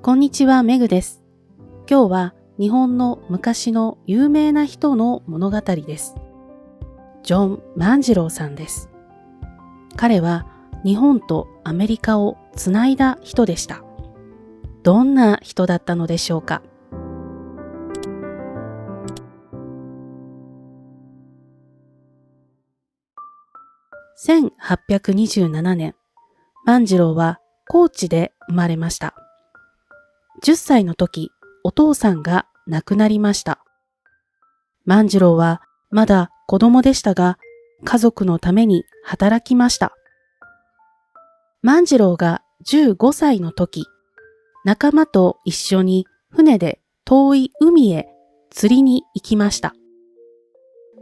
こんにちは、メグです。今日は日本の昔の有名な人の物語です。ジョン万次郎さんです。彼は日本とアメリカをつないだ人でした。どんな人だったのでしょうか。1827年、万次郎は高知で生まれました。10歳の時、お父さんが亡くなりました。万次郎はまだ子供でしたが、家族のために働きました。万次郎が15歳の時、仲間と一緒に船で遠い海へ釣りに行きました。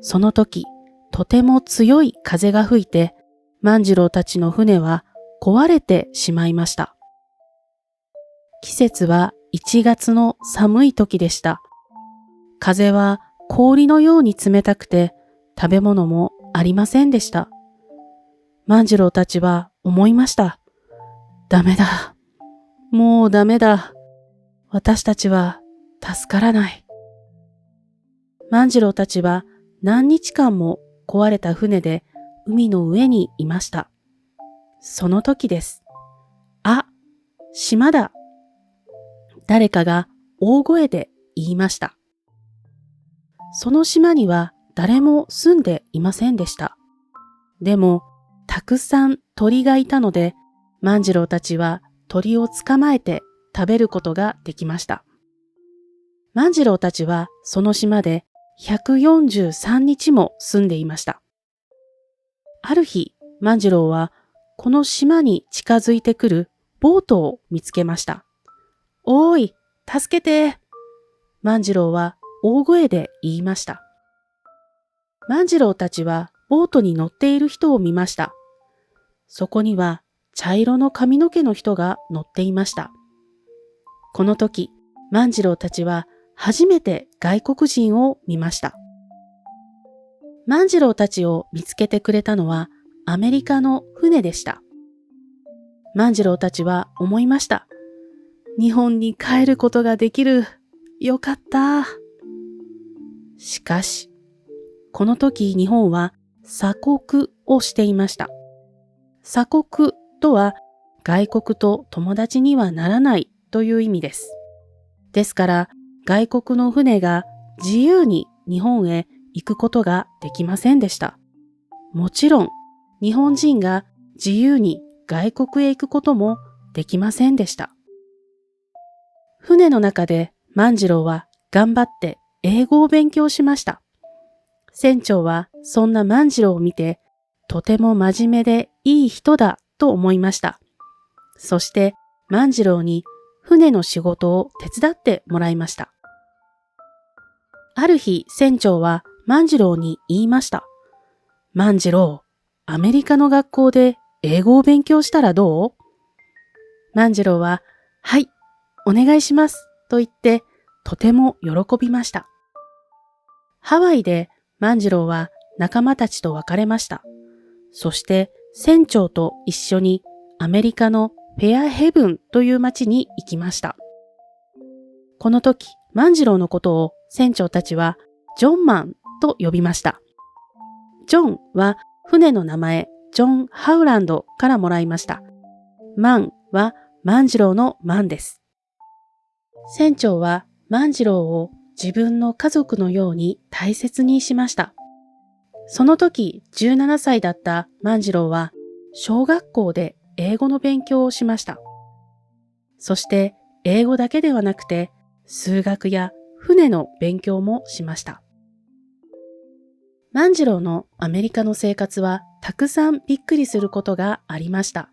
その時、とても強い風が吹いて、万次郎たちの船は壊れてしまいました。季節は1月の寒い時でした。風は氷のように冷たくて食べ物もありませんでした。万次郎たちは思いました。ダメだ。もうダメだ。私たちは助からない。万次郎たちは何日間も壊れた船で海の上にいました。その時です。あ、島だ。誰かが大声で言いました。その島には誰も住んでいませんでした。でも、たくさん鳥がいたので、万次郎たちは鳥を捕まえて食べることができました。万次郎たちはその島で143日も住んでいました。ある日、万次郎はこの島に近づいてくるボートを見つけました。おーい、助けて。万次郎は大声で言いました。万次郎たちはボートに乗っている人を見ました。そこには茶色の髪の毛の人が乗っていました。この時、万次郎たちは初めて外国人を見ました。万次郎たちを見つけてくれたのはアメリカの船でした。万次郎たちは思いました。日本に帰ることができる。よかった。しかし、この時日本は鎖国をしていました。鎖国とは外国と友達にはならないという意味です。ですから外国の船が自由に日本へ行くことができませんでした。もちろん日本人が自由に外国へ行くこともできませんでした。船の中で万次郎は頑張って英語を勉強しました。船長はそんな万次郎を見て、とても真面目でいい人だと思いました。そして万次郎に船の仕事を手伝ってもらいました。ある日、船長は万次郎に言いました。万次郎、アメリカの学校で英語を勉強したらどう？万次郎は、はい、お願いしますと言ってとても喜びました。ハワイで万次郎は仲間たちと別れました。そして船長と一緒にアメリカのフェアヘブンという町に行きました。この時、万次郎のことを船長たちはジョンマンと呼びました。ジョンは船の名前ジョン・ハウランドからもらいました。マンは万次郎のマンです。船長は万次郎を自分の家族のように大切にしました。その時17歳だった万次郎は小学校で英語の勉強をしました。そして英語だけではなくて数学や船の勉強もしました。万次郎のアメリカの生活はたくさんびっくりすることがありました。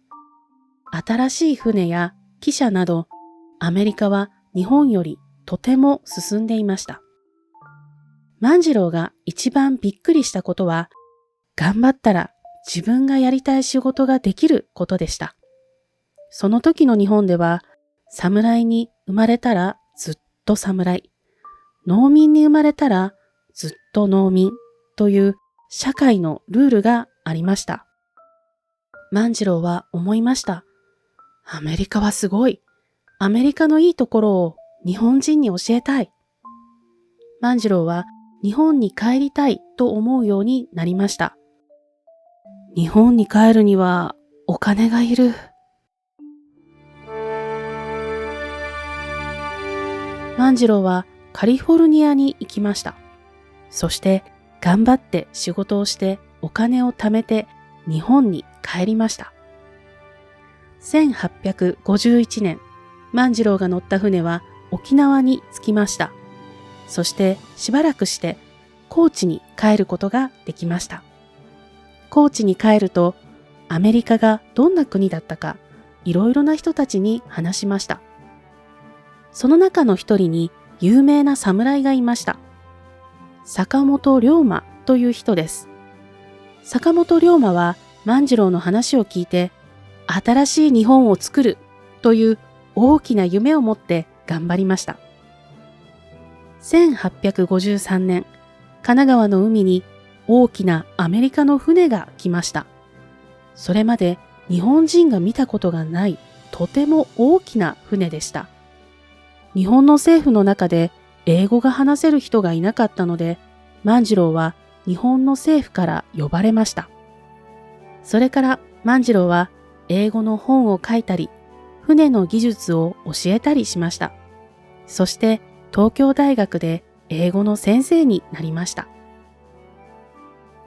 新しい船や汽車などアメリカは日本よりとても進んでいました。万次郎が一番びっくりしたことは、頑張ったら自分がやりたい仕事ができることでした。その時の日本では、侍に生まれたらずっと侍、農民に生まれたらずっと農民という社会のルールがありました。万次郎は思いました。アメリカはすごい。アメリカのいいところを日本人に教えたい。万次郎は日本に帰りたいと思うようになりました。日本に帰るにはお金がいる。万次郎はカリフォルニアに行きました。そして頑張って仕事をしてお金を貯めて日本に帰りました。1851年、万次郎が乗った船は沖縄に着きました。そしてしばらくして高知に帰ることができました。高知に帰るとアメリカがどんな国だったかいろいろな人たちに話しました。その中の一人に有名な侍がいました。坂本龍馬という人です。坂本龍馬は万次郎の話を聞いて、新しい日本を作るという大きな夢を持って頑張りました。1853年、神奈川の海に大きなアメリカの船が来ました。それまで日本人が見たことがないとても大きな船でした。日本の政府の中で英語が話せる人がいなかったので、万次郎は日本の政府から呼ばれました。それから万次郎は英語の本を書いたり、船の技術を教えたりしました。そして東京大学で英語の先生になりました。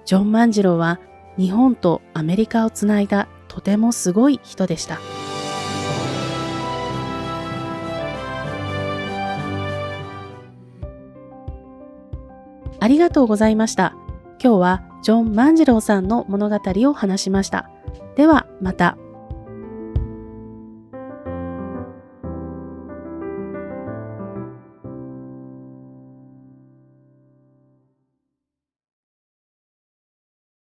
ジョン万次郎は日本とアメリカをつないだとてもすごい人でした。ありがとうございました。今日はジョン万次郎さんの物語を話しました。ではまた。